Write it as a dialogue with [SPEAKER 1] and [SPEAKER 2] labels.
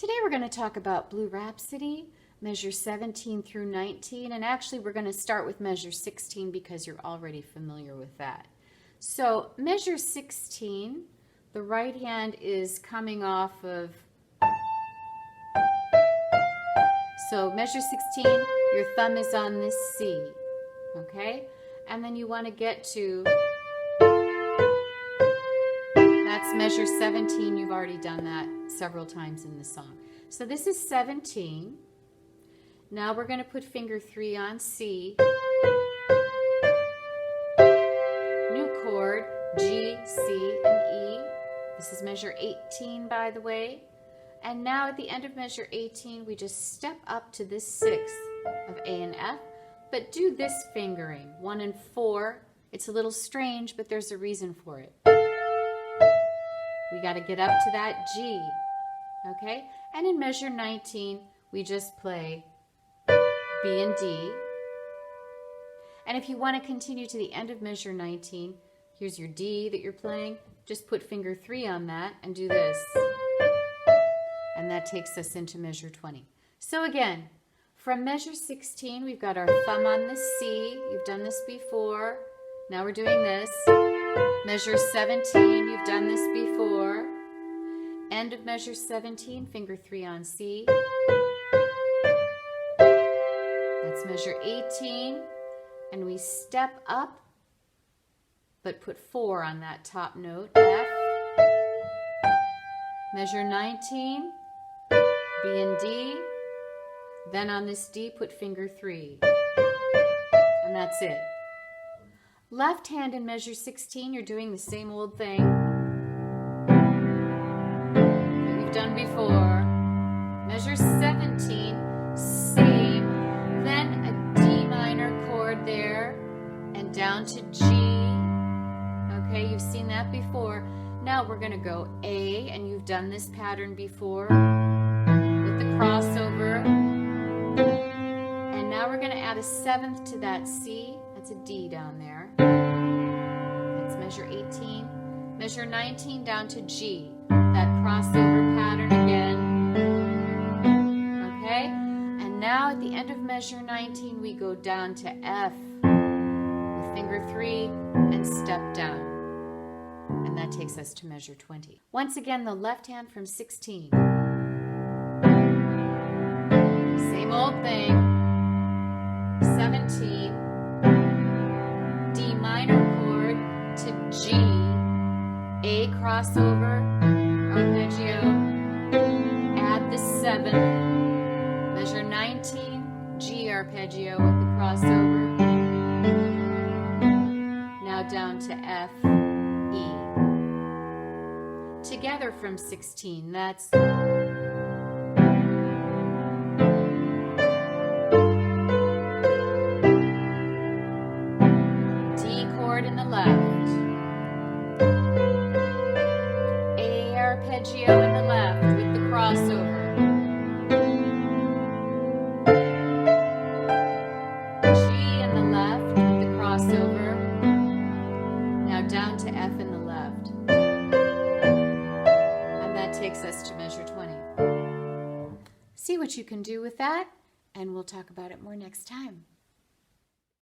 [SPEAKER 1] Today we're going to talk about Blue Rhapsody, measure 17 through 19, and actually we're going to start with measure 16 because you're already familiar with that. So measure 16, the right hand is coming off of, so measure 16, your thumb is on this C, okay? And then you want to get to, that's measure 17. You've already done that several times in the song. So this is 17. Now we're going to put finger 3 on C. New chord, G, C, and E. This is measure 18, by the way. And now at the end of measure 18, we just step up to this 6th of A and F, but do this fingering, 1 and 4. It's a little strange, but there's a reason for it. We got to get up to that G, okay? And in measure 19, we just play B and D. And if you want to continue to the end of measure 19, here's your D that you're playing. Just put finger 3 on that and do this. And that takes us into measure 20. So again, from measure 16, we've got our thumb on the C. You've done this before. Now we're doing this. Measure 17, you've done this before. End of measure 17, finger 3 on C. That's measure 18. And we step up, but put 4 on that top note, F. Measure 19, B and D. Then on this D, put finger 3. And that's it. Left hand in measure 16, you're doing the same old thing that we've done before. Measure 17, same, then a D minor chord there, and down to G. Okay, you've seen that before. Now we're going to go A, and you've done this pattern before with the crossover. And now we're going to add a 7th to that C. That's a D down there. That's measure 18. Measure 19 down to G. That crossover pattern again. Okay? And now at the end of measure 19, we go down to F with finger 3 and step down. And that takes us to measure 20. Once again, the left hand from 16. Same old thing. 17. D minor chord to G, A crossover, arpeggio, add the 7th, measure 19, G arpeggio with the crossover, now down to F, E. Together from 16, that's in the left, A arpeggio in the left with the crossover, G in the left with the crossover, now down to F in the left, and that takes us to measure 20. See what you can do with that, and we'll talk about it more next time.